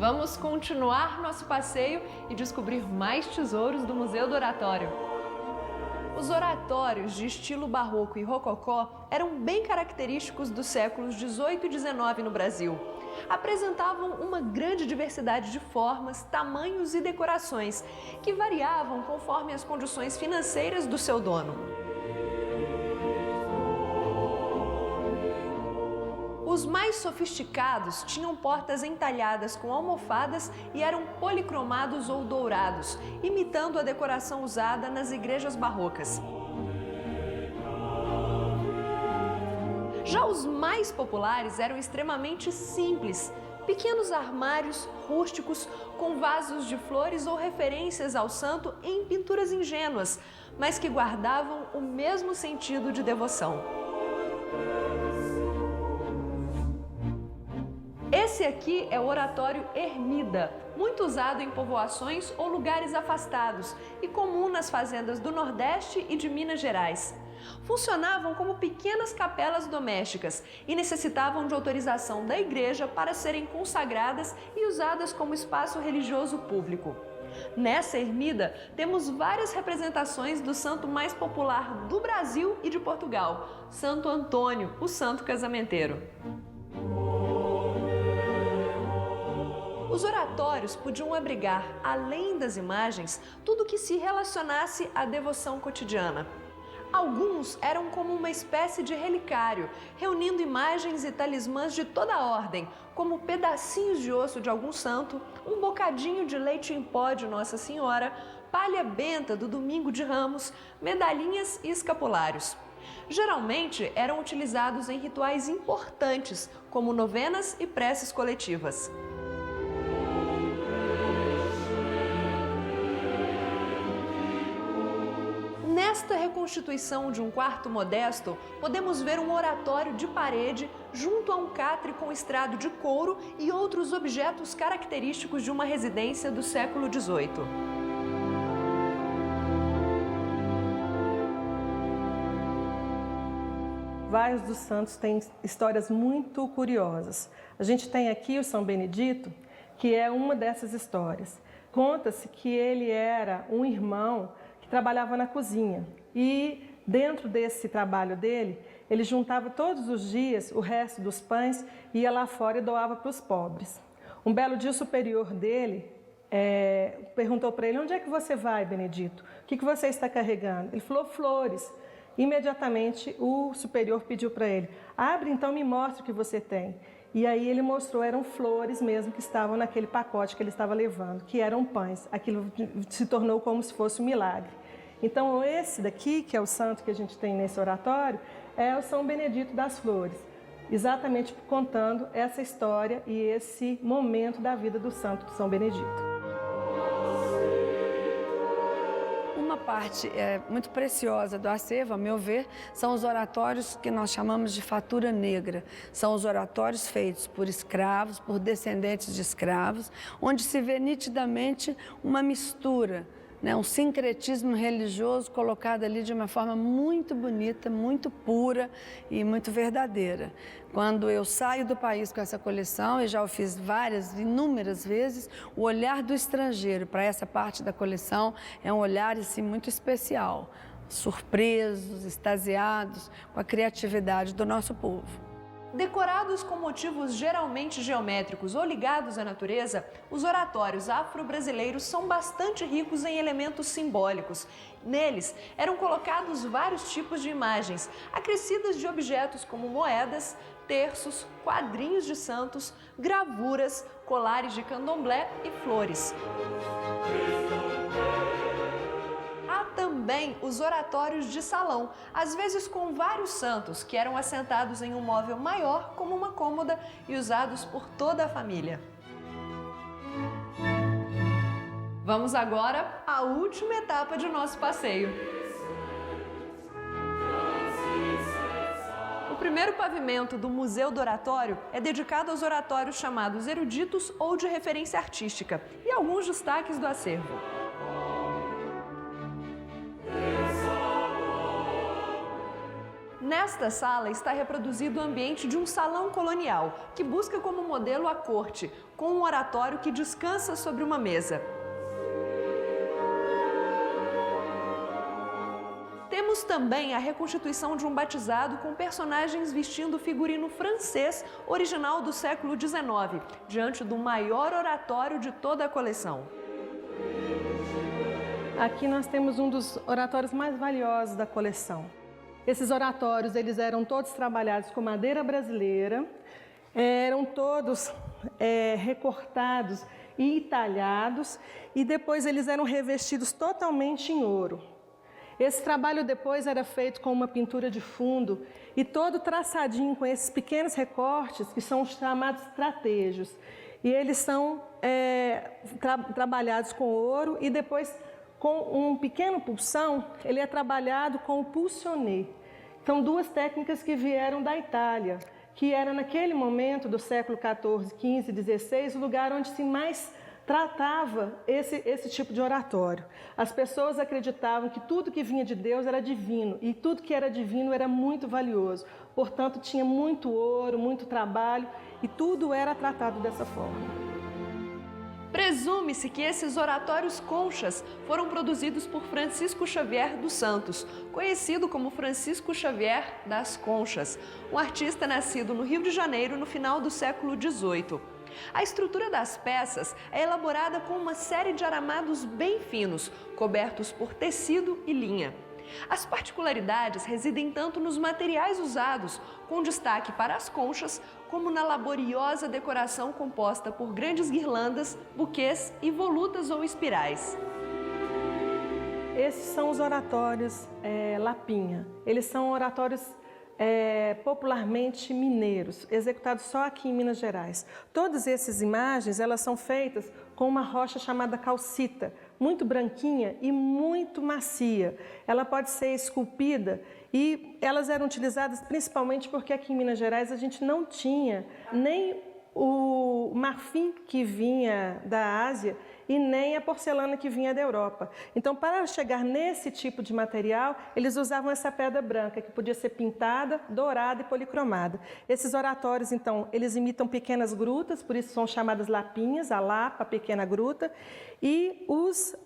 Vamos continuar nosso passeio e descobrir mais tesouros do Museu do Oratório. Os oratórios de estilo barroco e rococó eram bem característicos dos séculos XVIII e XIX no Brasil. Apresentavam uma grande diversidade de formas, tamanhos e decorações, que variavam conforme as condições financeiras do seu dono. Os mais sofisticados tinham portas entalhadas com almofadas e eram policromados ou dourados, imitando a decoração usada nas igrejas barrocas. Já os mais populares eram extremamente simples, pequenos armários rústicos com vasos de flores ou referências ao santo em pinturas ingênuas, mas que guardavam o mesmo sentido de devoção. Esse aqui é o oratório ermida, muito usado em povoações ou lugares afastados e comum nas fazendas do Nordeste e de Minas Gerais. Funcionavam como pequenas capelas domésticas e necessitavam de autorização da igreja para serem consagradas e usadas como espaço religioso público. Nessa ermida, temos várias representações do santo mais popular do Brasil e de Portugal, Santo Antônio, o santo casamenteiro. Os oratórios podiam abrigar, além das imagens, tudo que se relacionasse à devoção cotidiana. Alguns eram como uma espécie de relicário, reunindo imagens e talismãs de toda a ordem, como pedacinhos de osso de algum santo, um bocadinho de leite em pó de Nossa Senhora, palha benta do Domingo de Ramos, medalhinhas e escapulários. Geralmente eram utilizados em rituais importantes, como novenas e preces coletivas. Nesta reconstituição de um quarto modesto, podemos ver um oratório de parede junto a um catre com estrado de couro e outros objetos característicos de uma residência do século XVIII. Vários dos santos têm histórias muito curiosas. A gente tem aqui o São Benedito, que é uma dessas histórias. Conta-se que ele era um irmão que trabalhava na cozinha e dentro desse trabalho dele, ele juntava todos os dias o resto dos pães, ia lá fora e doava para os pobres. Um belo dia o superior dele perguntou para ele: onde é que você vai, Benedito? O que você está carregando? Ele falou: flores. Imediatamente o superior pediu para ele: abre então, me mostra o que você tem. E aí ele mostrou, eram flores mesmo que estavam naquele pacote que ele estava levando, que eram pães. Aquilo se tornou como se fosse um milagre. Então esse daqui, que é o santo que a gente tem nesse oratório, é o São Benedito das Flores, exatamente contando essa história e esse momento da vida do santo São Benedito. Uma parte muito preciosa do acervo, a meu ver, são os oratórios que nós chamamos de fatura negra. São os oratórios feitos por escravos, por descendentes de escravos, onde se vê nitidamente uma mistura, um sincretismo religioso colocado ali de uma forma muito bonita, muito pura e muito verdadeira. Quando eu saio do país com essa coleção, e já o fiz inúmeras vezes, o olhar do estrangeiro para essa parte da coleção é um olhar assim, muito especial, surpresos, extasiados com a criatividade do nosso povo. Decorados com motivos geralmente geométricos ou ligados à natureza, os oratórios afro-brasileiros são bastante ricos em elementos simbólicos. Neles eram colocados vários tipos de imagens, acrescidas de objetos como moedas, terços, quadrinhos de santos, gravuras, colares de candomblé e flores. Também os oratórios de salão, às vezes com vários santos, que eram assentados em um móvel maior, como uma cômoda, e usados por toda a família. Vamos agora à última etapa de nosso passeio. O primeiro pavimento do Museu do Oratório é dedicado aos oratórios chamados eruditos ou de referência artística e alguns destaques do acervo. Nesta sala está reproduzido o ambiente de um salão colonial, que busca como modelo a corte, com um oratório que descansa sobre uma mesa. Temos também a reconstituição de um batizado com personagens vestindo figurino francês original do século XIX, diante do maior oratório de toda a coleção. Aqui nós temos um dos oratórios mais valiosos da coleção. Esses oratórios, eles eram todos trabalhados com madeira brasileira, eram todos recortados e entalhados, e depois eles eram revestidos totalmente em ouro. Esse trabalho depois era feito com uma pintura de fundo e todo traçadinho com esses pequenos recortes, que são os chamados tratejos. E eles são trabalhados com ouro e depois, com um pequeno pulsão, ele é trabalhado com o pulsionné. São duas técnicas que vieram da Itália, que era naquele momento do século XIV, XV e XVI, o lugar onde se mais tratava esse tipo de oratório. As pessoas acreditavam que tudo que vinha de Deus era divino, e tudo que era divino era muito valioso. Portanto, tinha muito ouro, muito trabalho, e tudo era tratado dessa forma. Presume-se que esses oratórios conchas foram produzidos por Francisco Xavier dos Santos, conhecido como Francisco Xavier das Conchas, um artista nascido no Rio de Janeiro no final do século XVIII. A estrutura das peças é elaborada com uma série de aramados bem finos, cobertos por tecido e linha. As particularidades residem tanto nos materiais usados, com destaque para as conchas, como na laboriosa decoração composta por grandes guirlandas, buquês e volutas ou espirais. Esses são os oratórios Lapinha. Eles são oratórios popularmente mineiros, executados só aqui em Minas Gerais. Todas essas imagens, elas são feitas com uma rocha chamada calcita, muito branquinha e muito macia. Ela pode ser esculpida e elas eram utilizadas principalmente porque aqui em Minas Gerais a gente não tinha nem o marfim que vinha da Ásia e nem a porcelana que vinha da Europa. Então, para chegar nesse tipo de material, eles usavam essa pedra branca, que podia ser pintada, dourada e policromada. Esses oratórios, então, eles imitam pequenas grutas, por isso são chamadas lapinhas, a lapa, a pequena gruta. E os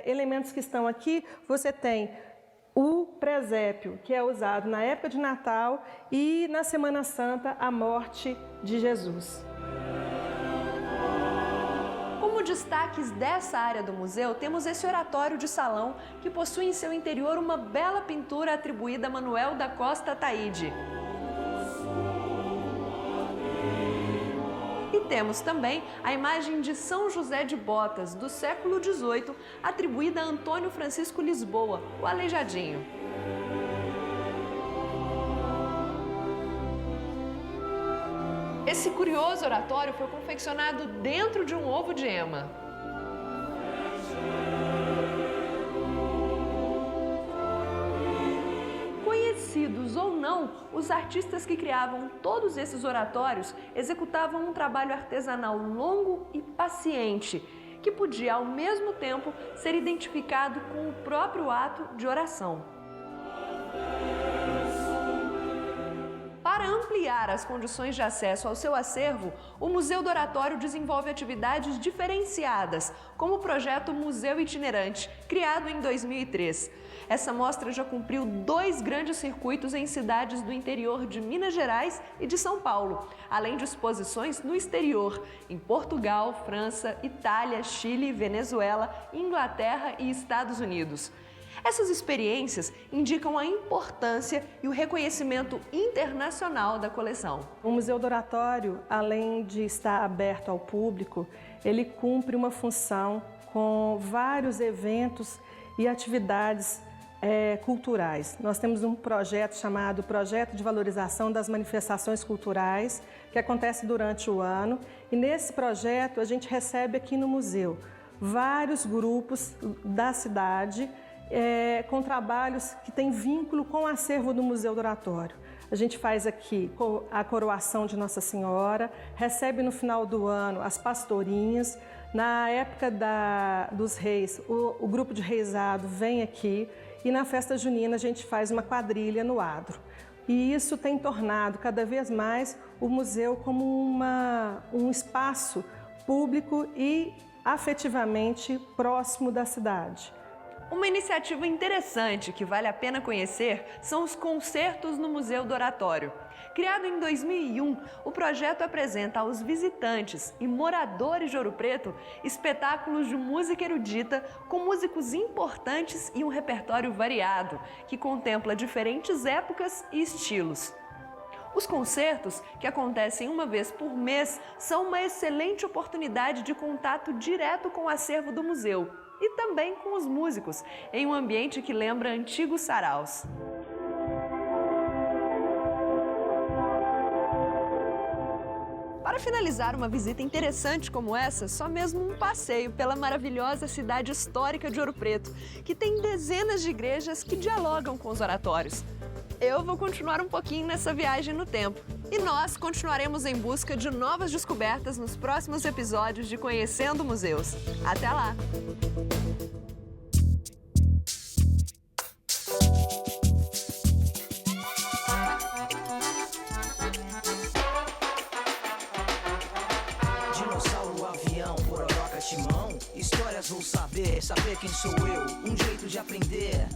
elementos que estão aqui, você tem o presépio, que é usado na época de Natal e na Semana Santa, a morte de Jesus. Como destaques dessa área do museu, temos esse oratório de salão que possui em seu interior uma bela pintura atribuída a Manuel da Costa Ataíde. E temos também a imagem de São José de Botas, do século XVIII, atribuída a Antônio Francisco Lisboa, o Aleijadinho. Esse curioso oratório foi confeccionado dentro de um ovo de ema. Conhecidos ou não, os artistas que criavam todos esses oratórios executavam um trabalho artesanal longo e paciente, que podia ao mesmo tempo ser identificado com o próprio ato de oração. Para ampliar as condições de acesso ao seu acervo, o Museu do Oratório desenvolve atividades diferenciadas, como o projeto Museu Itinerante, criado em 2003. Essa mostra já cumpriu 2 grandes circuitos em cidades do interior de Minas Gerais e de São Paulo, além de exposições no exterior, em Portugal, França, Itália, Chile, Venezuela, Inglaterra e Estados Unidos. Essas experiências indicam a importância e o reconhecimento internacional da coleção. O Museu do Oratório, além de estar aberto ao público, ele cumpre uma função com vários eventos e atividades culturais. Nós temos um projeto chamado Projeto de Valorização das Manifestações Culturais, que acontece durante o ano, e nesse projeto a gente recebe aqui no museu vários grupos da cidade com trabalhos que têm vínculo com o acervo do Museu do Oratório. A gente faz aqui a coroação de Nossa Senhora, recebe no final do ano as pastorinhas. Na época dos reis, o grupo de reisado vem aqui e na festa junina a gente faz uma quadrilha no adro. E isso tem tornado cada vez mais o museu como um espaço público e afetivamente próximo da cidade. Uma iniciativa interessante que vale a pena conhecer são os concertos no Museu do Oratório. Criado em 2001, o projeto apresenta aos visitantes e moradores de Ouro Preto espetáculos de música erudita com músicos importantes e um repertório variado, que contempla diferentes épocas e estilos. Os concertos, que acontecem uma vez por mês, são uma excelente oportunidade de contato direto com o acervo do museu e também com os músicos, em um ambiente que lembra antigos saraus. Para finalizar uma visita interessante como essa, só mesmo um passeio pela maravilhosa cidade histórica de Ouro Preto, que tem dezenas de igrejas que dialogam com os oratórios. Eu vou continuar um pouquinho nessa viagem no tempo. E nós continuaremos em busca de novas descobertas nos próximos episódios de Conhecendo Museus. Até lá! Dinossauro, avião, pororoca, timão. Histórias vou saber quem sou eu. Um jeito de aprender,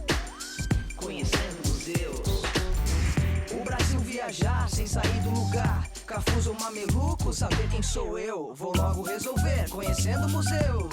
conhecendo museus. O Brasil viajar sem sair do lugar. Cafuso ou mameluco, saber quem sou eu. Vou logo resolver, conhecendo museus.